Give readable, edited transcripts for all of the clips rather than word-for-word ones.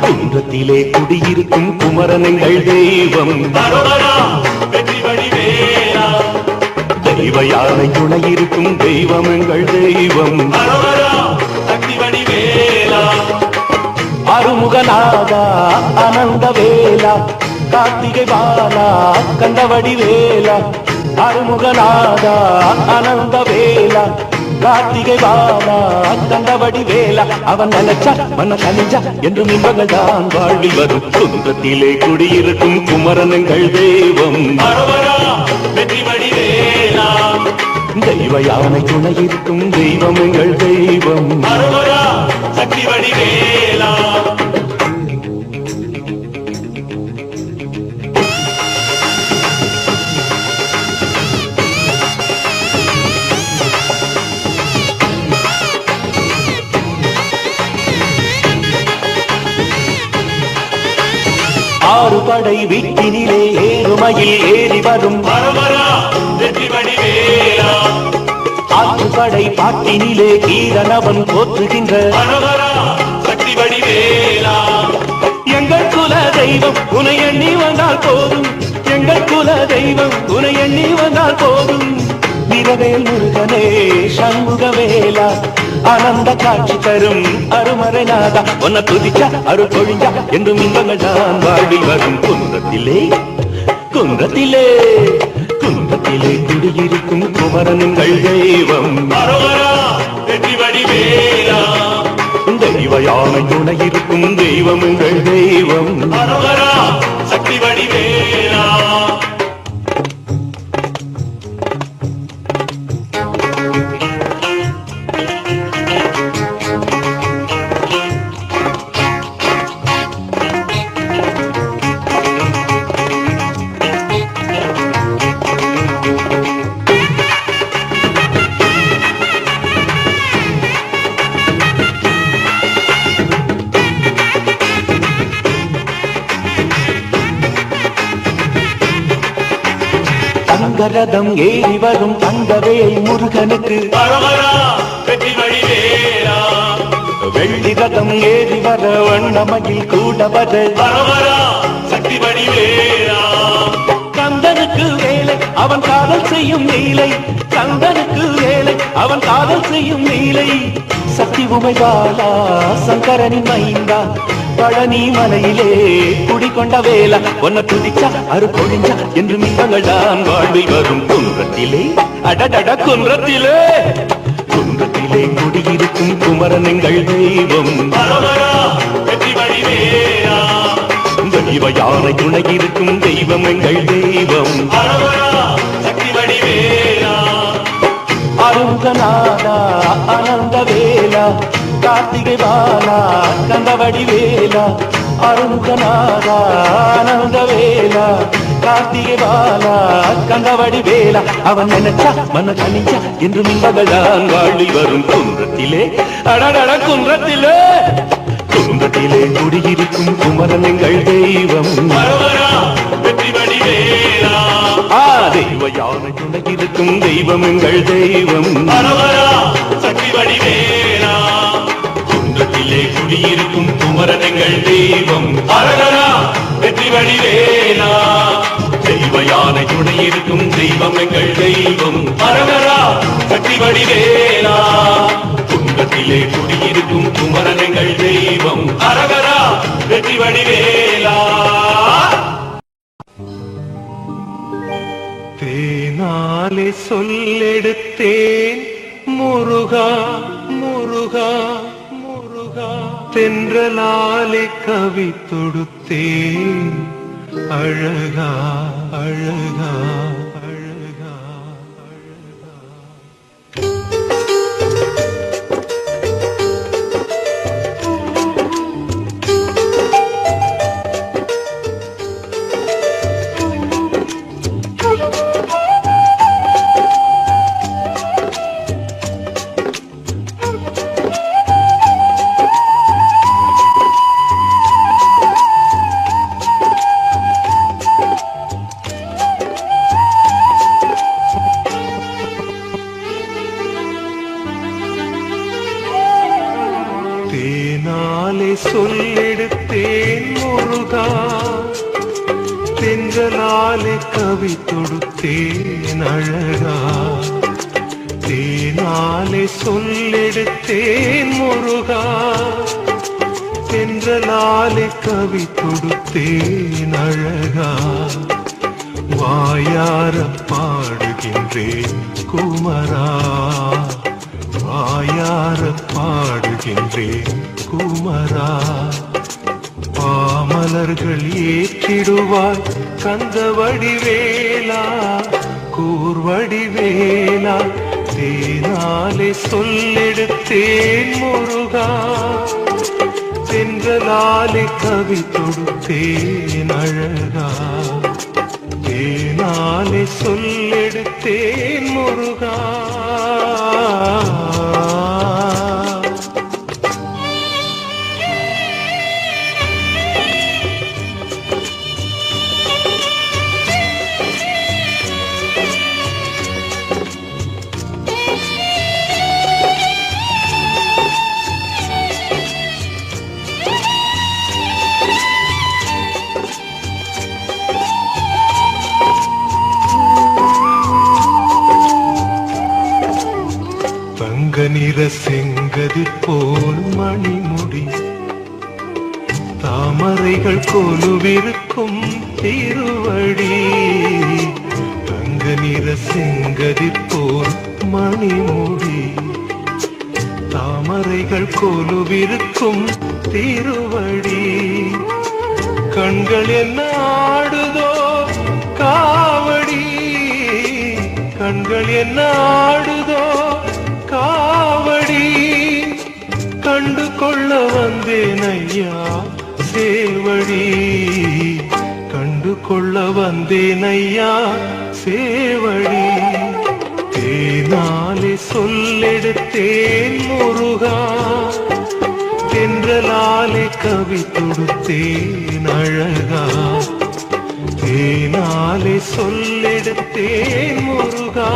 குன்றத்திலே குடியிருக்கும் குமரனங்கள் தெய்வம் தெய்வ யானை துணையிருக்கும் தெய்வம் எங்கள் தெய்வம் அருமுகநாதா அனந்த வேலா கார்த்திகை பாலா கண்டவடி வேலா அருமுகநாதா அனந்த வேலா கார்த்திகை பாலா கண்டபடி வேலா அவன் நினைச்சா மன கனிஞ்சா என்று இன்பங்கள் தான் வாழ்வில் வரும் குன்றத்திலே குடியிருக்கும் குமரனங்கள் தெய்வம் தெய்வ யானை துணையிருக்கும் தெய்வம் எங்கள் தெய்வம் சக்தி வடிவேலா. ஆறு படை வீட்டினிலே ஏறுமையில் ஏறி வரும் ஆறு படை பாட்டினிலே கீரனவன் போற்றுகின்ற சக்தி வடிவேலா. எங்கள் குல தெய்வம் உனை எண்ணி வந்தால் போதும், எங்கள் குல தெய்வம் உனை எண்ணி வந்தால் போதும். வீரவேல் முருகனே சண்முகவேலா ஆனந்த காட்சி தரும் அருமறை நாதா உன்னை துதிச்சா அருள் பொழிஞ்சா என்றும் இன்பங்கள் தான் வாழ்வில் வரும் குன்றத்திலே குன்றத்திலே குன்றத்திலே குடியிருக்கும் குமரனுங்கள் தெய்வம் தெய்வ யானை துணையிருக்கும் தெய்வம் எங்கள் தெய்வம் சக்தி வடிவேலா. தங்கரதம் ஏறி வரும் தங்கவேல் முருகனுக்கு வெள்ளி ரதம் ஏறி வர வண்ணமயில் கூட வர சக்தி வடிவேலா. கந்தனுக்கு வேலை அவன் காதல் செய்யும் நீலை, கந்தனுக்கு வேலை அவன் காதல் செய்யும் நீலை. சக்தி உமை பாலா சங்கரனின் மைந்தா பழனி மலையிலே குடிக்கொண்ட வேலா ஒன்ன துதிச்சா அரு பொழிஞ்சா என்று இன்பங்கள் தான் வாழ்வில் வரும் குன்றத்திலே அடடட குன்றத்திலே குன்றத்திலே குடியிருக்கும் குமரனங்கள் தெய்வம் தெய்வ யானை துணையிருக்கும் தெய்வம் எங்கள் தெய்வம் சக்தி வடிவேலா. அருங்கநாதா அனந்த வேலா கார்த்திகை பாலா கண்டவடி வேலா அருங்கநாதா அனந்த வேலா கார்த்திகை பாலா கண்டவடி வேலா அவன் நினைச்சா மன கனிஞ்சா என்று இன்பங்கள் தான் வாழ்வில் வரும் குன்றத்திலே அடடட குன்றத்திலே குன்றத்திலே குடியிருக்கும் குமரனங்கள் தெய்வம் தெய்வ யானை துணையிருக்கும் தெய்வம் எங்கள் தெய்வம் சக்தி வடிவேலா. குன்றத்திலே குடியிருக்கும் குமரனங்கள் தெய்வம் வெற்றி வடிவேலா. தெய்வ யானை துணையிருக்கும் தெய்வம் எங்கள் தெய்வம் சக்தி வடிவேலா. குன்றத்திலே குடியிருக்கும் குமரனங்கள் தெய்வம் வெற்றி வடிவேலா. தேனாலே சொல்லெடுத்தேன் முருகா முருகா முருகா தென்றலாலே கவி தொடுத்தே அழகா அழகா அழகா அழகா. தேனாலே சொல்லெடுத்தேன் முருகா, தென்றலாலே கவி தொடுத்தேன் அழகா. தேனாலே சொல்லெடுத்தேன் முருகா, தென்றலாலே கவி தொடுத்தேன் அழகா. வாயார பாடுகின்றேன் குமரா, வாயார பாடுகின்றேன் குமரா. பாமலர்கள் ஏற்றிடுவாய் கந்த வடிவேலா, கூர்வடிவேலா. தேனாலே சொல்லெடுத்தேன் முருகா, தென்றலாலே கவி தொடுத்தேன் அழகா. தேனாலே சொல்லெடுத்தேன் முருகா. தங்க நிற செங்கதி போல் மணிமுடி, தாமரைகள் கொலுவிருக்கும் திருவடி. தங்க நிற செங்கதி போல் மணிமுடி, தாமரைகள் கொலுவிருக்கும் திருவடி. கண்கள் என்ன ஆடுதோ காவடி, கண்கள் என்ன ஆடுதோ காவடி. கண்டு கொள்ள வந்தேன் ஐயா சேவடி, கண்டு கொள்ள வந்தேன் ஐயா சேவடி. தேனாலே சொல்லெடுத்தேன் முருகா, தென்றலாலே கவி தொடுத்தேன் அழகா. தேனாலே சொல்லெடுத்தேன் முருகா.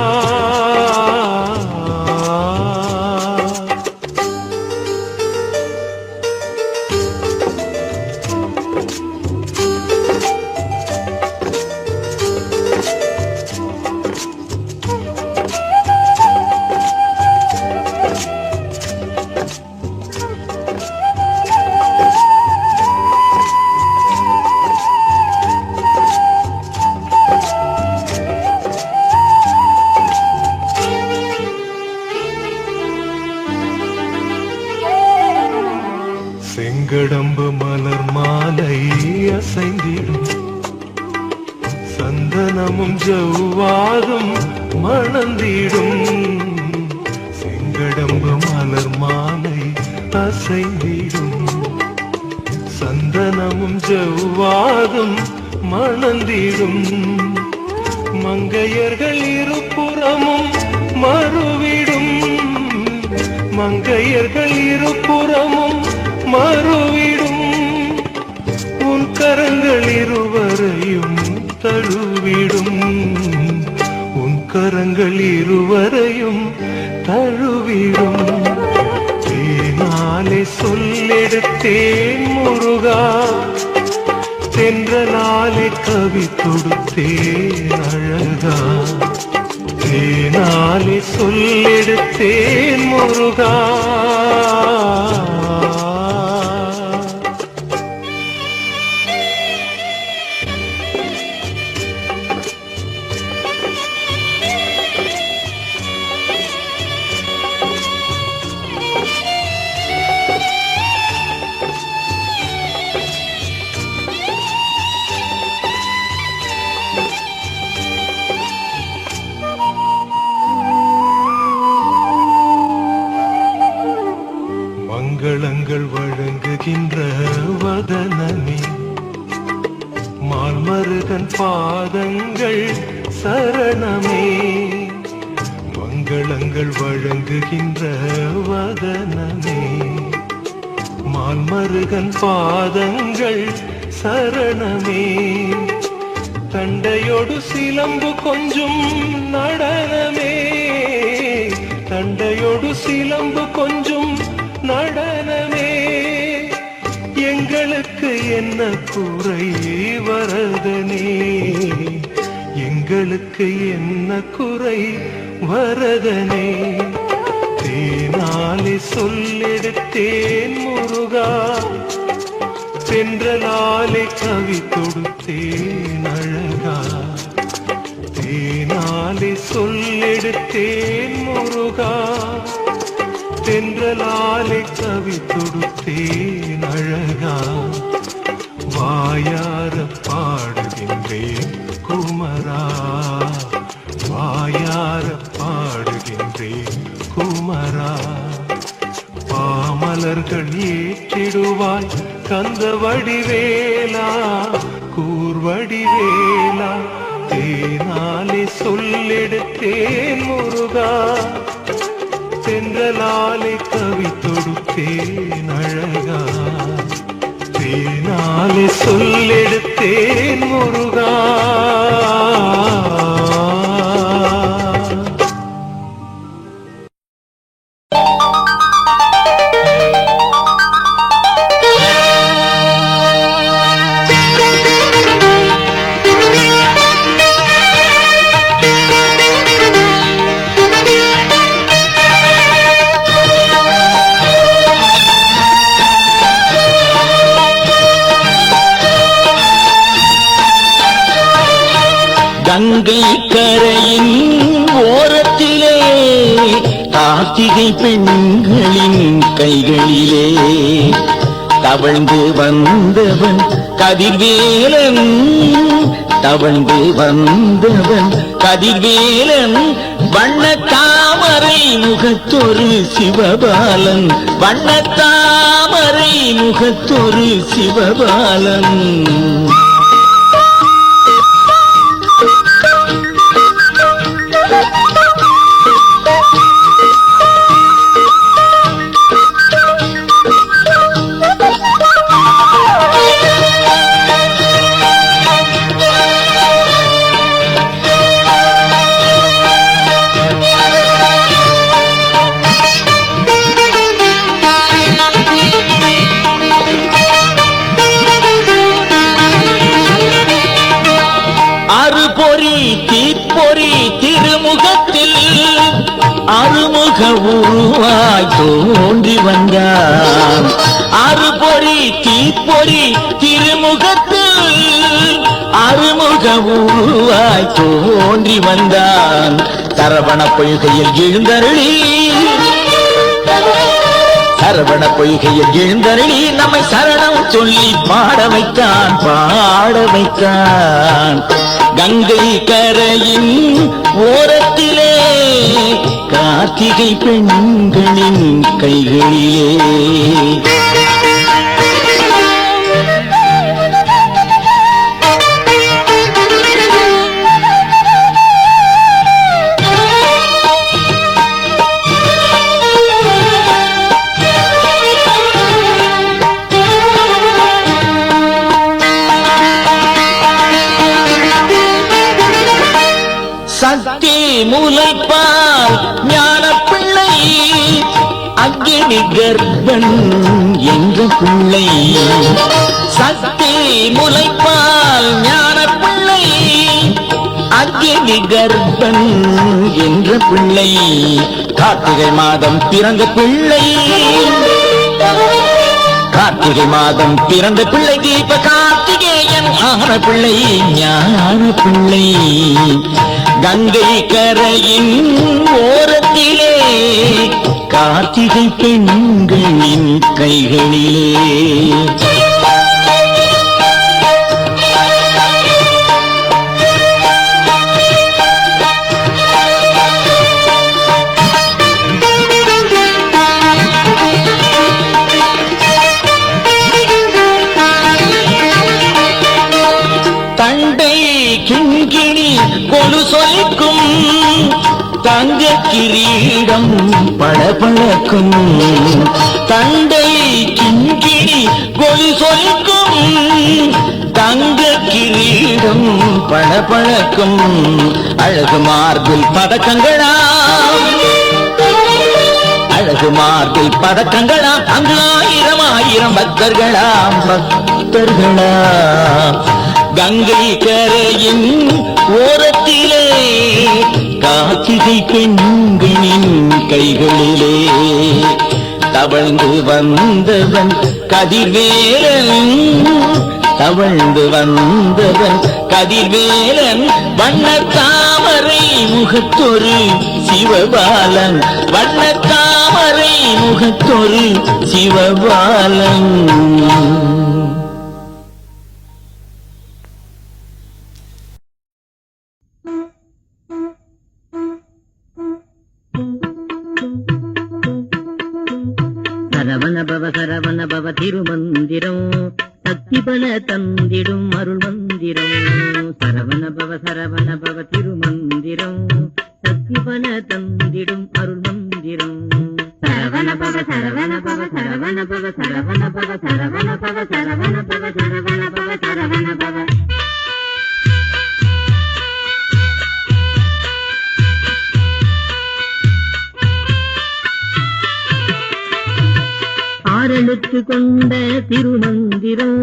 செங்கடம்பு மலர் மாலை அசைந்திடும், சந்தனமும் ஜவ்வாதும் மணந்திடும். செங்கடம்பு மலர் மாலை அசைந்திடும், சந்தனமும் ஜவ்வாதும் மணந்திடும். மங்கையர்கள் இருபுறமும் மறுவிடும், மங்கையர்கள் இருபுறமும் மறுவிடும். உன் கரங்கள் இருவரையும் தழுவிடும், உன் கரங்கள் இருவரையும் தழுவிடும். தேனாலே சொல்லெடுத்தேன் முருகா, தென்றலாலே கவி தொடுத்தேன் அழகா. தேனாலே சொல்லெடுத்தேன் முருகா. வணங்குகின்ற வதனமே மால்மருகன் பாதங்கள் சரணமே மங்களங்கள் வழங்குகின்ற வதனமே மால்மருகன் பாதங்கள் சரணமே தண்டையோடு சிலம்பு கொஞ்சம் நடனமே தண்டையோடு சிலம்பு கொஞ்சம் நடனமே எங்களுக்கு என்ன குறை வரதனே எங்களுக்கு என்ன குறை வரதனே தேனாலே சொல்லெடுத்தேன் முருகா தென்றலாலே கவி தொடுத்தேன் அழகா தேனாலே சொல்லெடுத்தேன் முருகா தென்றலாலே கவி தொடுத்தேன் அழகா வாயார பாடுகின்றேன் குமரா வாயார பாடுகின்றேன் குமரா பாமலர்கள் ஏற்றிடுவாய் கந்த வடிவேலா கூர்வடிவேலா தேனாலே சொல்லெடுத்தேன் முருகா தென்றலாலே கவி தொடுத்தேன் அழகா தேனாலே சொல்லெடுத்தேன் முருகா கங்கை கரையின் ஓரத்திலே கார்த்திகை பெண்களின் கைகளிலே தவழ்ந்து வந்தவன் கதிர்வேலன் தவழ்ந்து வந்தவன் கதிர்வேலன் வண்ணத்தாமரை முகத்தொரு சிவபாலன் வண்ணத்தாமரை முகத்தொரு சிவபாலன் தீப்பொறி திருமுகத்தில் அருமுக உருவாய் தோன்றி வந்தான் அறுபொறி தீப்பொறி திருமுகத்தில் அருமுக உருவாய் தோன்றி வந்தான் சரவண பொய்கையில் எழுந்தருளி சரவண பொய்கையில் எழுந்தருளி நம்மை சரணம் சொல்லி பாட வைத்தான் கங்கை கரையின் ஓரத்திலே கார்த்திகை பெண்களின் கைகளிலே சக்தி முளைப்பால் ஞான பிள்ளை அக்னி கர்ப்பன் என்ற பிள்ளை சக்தி முளைப்பால் ஞான பிள்ளை அக்னி கர்ப்பன் என்ற பிள்ளை கார்த்திகை மாதம் பிறந்த பிள்ளை கார்த்திகை மாதம் பிறந்த பிள்ளை தீப கார்த்திகேயன் ஆன பிள்ளை ஞான பிள்ளை கங்கை கரையின் ஓரத்திலே கார்த்திகை பெண்களின் கைகளிலே கிரீடம் பளபளக்கும் தண்டை கிங்கிணி கொலி சொல்கும் தங்க கிரீடம் பளபளக்கும் அழகு மார்பில் பதக்கங்களா அழகு மார்பில் பதக்கங்களாம் அங்கு ஆயிரம் ஆயிரம் பக்தர்களாம் கங்கை கரையின் ஓரத்திலே கார்த்திகை பெண்களின் கைகளிலே தவழ்ந்து வந்தவன் கதிர்வேலன் தவழ்ந்து வந்தவன் கதிர்வேலன் வண்ணத்தாமரை முகத்தொரு சிவபாலன் வண்ணத்தாமரை முகத்தொரு சிவபாலன் சரவண பவ திருமந்திரம் சக்தி பல தந்திடும் அருள் மந்திரம் சரவண பவ திருமந்திரம் சக்தி பல தந்திடும் அருள் மந்திரம் சரவண பவ சரவண பவ சரவண பவ சரவண பவ சரவண பவ சரவண பவ சரவண பவ சரவண பவ ஆறெழுத்து கொண்ட திருமந்திரம்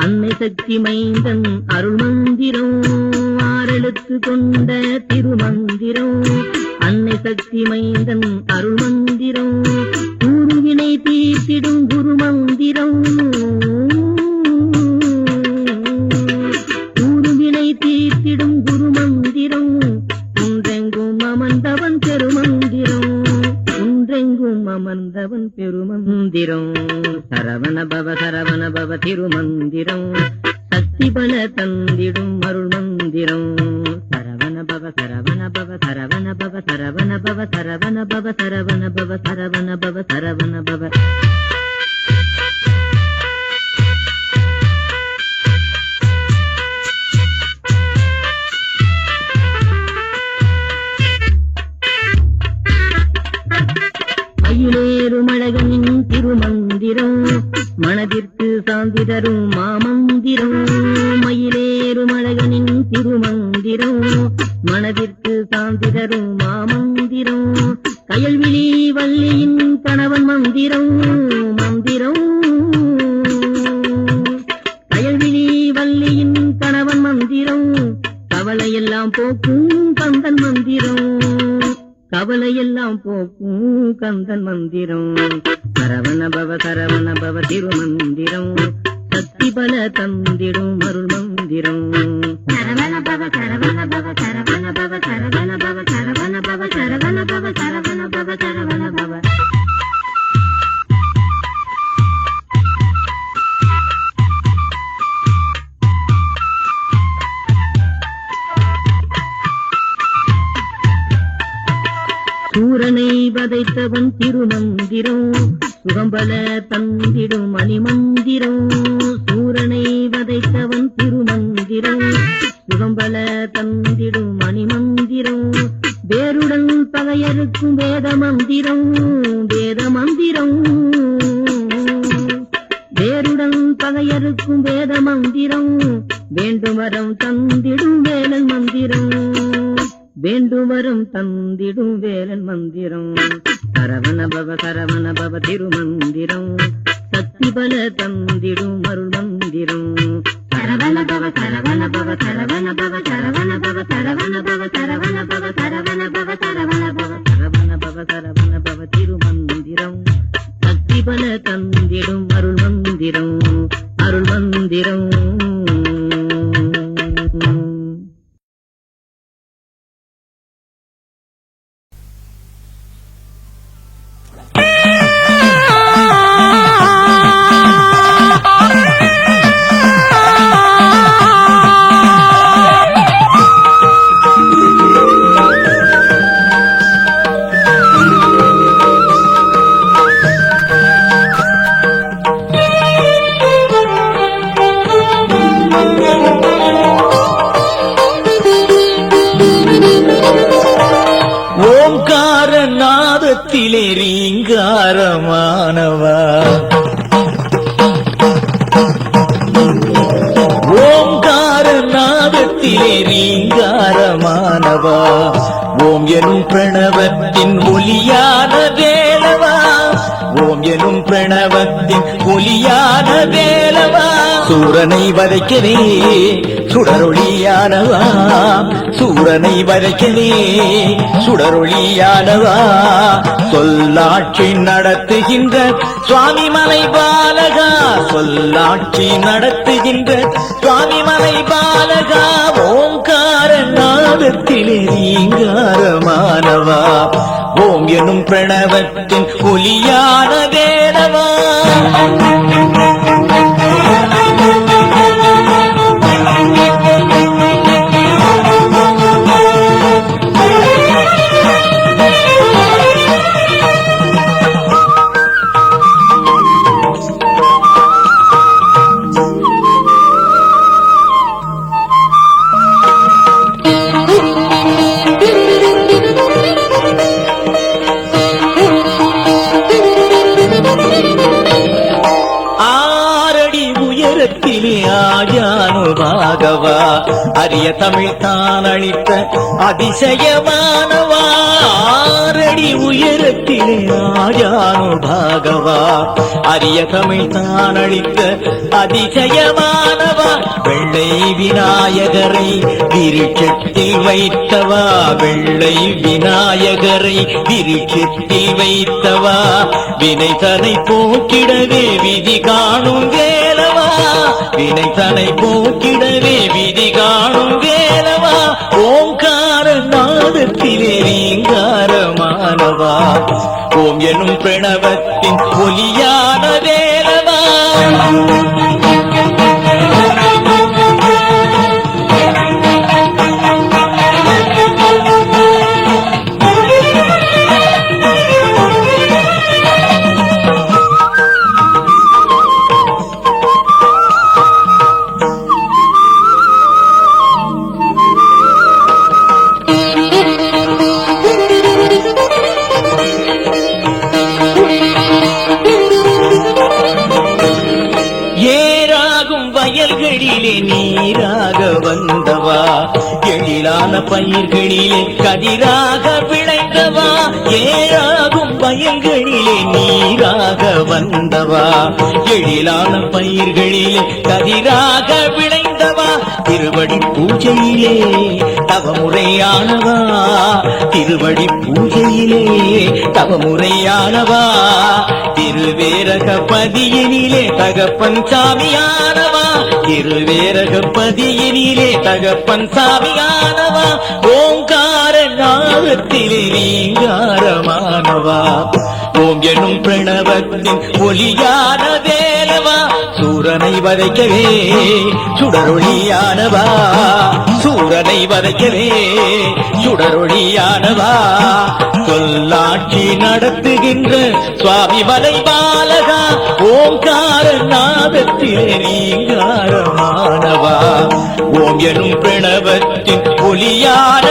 அன்னை சக்தி மைந்தன் அருள் மந்திரம் ஆறெழுத்து கொண்ட திருமந்திரம் அன்னை சக்தி மைந்தன் அருள் மந்திரம் குருவினை தீர்த்திடும் குரு மந்திரம் குருவினை தீர்த்திடும் குரு மந்திரம் ஒன்றெங்கும் அமர்ந்தவன் பெருமந்திரம் ஒன்றெங்கும் அமர்ந்தவன் பெருமந்திரம் சரவண பவ திருமந்திரம் சக்தி பல தந்திடும் அருள் மந்திரம் சரவண பவ சரவண பவ சரவண பவ சரவண பவ சரவண பவ சரவண பவ சரவண பவ சரவண பவ மயிலேறுமழகனின் திருமந்திரம் மனதிற்கு சாந்தி தரும் மாமந்திரம் மயிலேறுமழகனின் திருமந்திரம் மனதிற்கு சாந்தி தரும் மாமந்திரம் கயல்விழி வள்ளியின் கணவன் மந்திரம் மந்திரம் கயல்விழி வள்ளியின் கணவன் மந்திரம் கவலையெல்லாம் போக்கும் கந்தன் மந்திரம் கவலையெல்லாம் போக்கும் கந்தன் மந்திரம் சரவண பவ திருமந்திரம் சக்தி பல தந்திடும் அருள் மந்திரம் சரவண பவ சரவண பவ சரவண பவ சரவண பவ சரவண பவ சரவண பவ சரவண பவ சரவண பவ சூரனை வதைத்தவன் திருமந்திரம் சுகம்பல தந்திடும் மணிமந்திரம் சூரனை வதைத்தவன் திருமந்திரம் சுகம்பல தந்திடும் மணிமந்திரம் வேருடன் பகையறுக்கும் வேத மந்திரம் வேத மந்திரம் வேருடன் பகையறுக்கும் வேத மந்திரம் வேண்டும் வரம் தந்திடும் வேலன் மந்திரம் வேண்டும் வரும் தந்திடும் வேலன் மந்திரம் சரவண பவ திருமந்திரம் சக்தி பல தந்திடும் அருள் மந்திரம் சரவண பவ சரவண பவ சரவண பவ சரவண பவ சரவண பவ சரவண பவ சரவண பவ சரவண பவ சரவண பவ திருமந்திரம் சக்தி பல தந்திடும் அருள் மந்திரம் அருள் மந்திரம் ஓம் எனும் பிரணவத்தின் ஒலியான வேலவா ஓம் எனும் பிரணவத்தின் ஒலியான வேலவா சூரனை வதைக்கவே சுடரொளியானவா சூரனை வதைக்கவே சுடரொளியானவா சொல்லாட்சி நடத்துகின்ற சுவாமி மலை பாலகா சொல்லாட்சி நடத்துகின்ற சுவாமி மலை பாலகா ஓங்கார நாதத்திலே ரீங்காரமானவா ஓம் எனும் பிரணவத்தின் ஒலியான வேலவா ஆஜானுபாகவா அரிய தமிழ் தான் அளித்த அதிசயமானவா ஆரடி உயரத்திலே ஆஜானுபாகவா அரிய தமிழ் தான் அளித்த அதிசயமானவா வெள்ளை விநாயகரை விருட்சத்தில் வைத்தவா வெள்ளை விநாயகரை விருட்சத்தில் வைத்தவா வினைதனை போக்கிடவே விதி காணும் வேலவா வினைதனை போக்கிடவே விதி காணும் வேலவா ஓங்கார நாதத்திலே ரீங்காரமானவா ஓம் எனும் பிரணவத்தின் ஒலியான வேலவா வயல்களிலே நீராக வந்தவா எழிலான பயிர்களிலே கதிராக விளைந்தவா ஏராகும் வயல்களிலே நீராக வந்தவா எழிலான பயிர்களிலே கதிராக விளைந்தவா திருவடி பூஜையிலே தவமுறையானவா திருவடி பூஜையிலே தவமுறையானவா திருவேரக பதியினிலே தகப்பன் சாமியானவா திருவேரக பதியினிலே தகப்பன் சாமியானவா ஓங்கார நாதத்திலே ரீங்காரமானவா ஓம் எனும் பிரணவத்தின் ஒலியான வேலவா சூரனை வதைக்கவே சுடரொளியானவா சூரனை வதைக்கவே சுடரொளியானவா சொல்லாட்சி நடத்துகின்ற சுவாமி மலை பாலகா ஓங்கார நாதத்திலே ரீங்காரமானவா ஓம் எனும் பிரணவத்தின் ஒலியான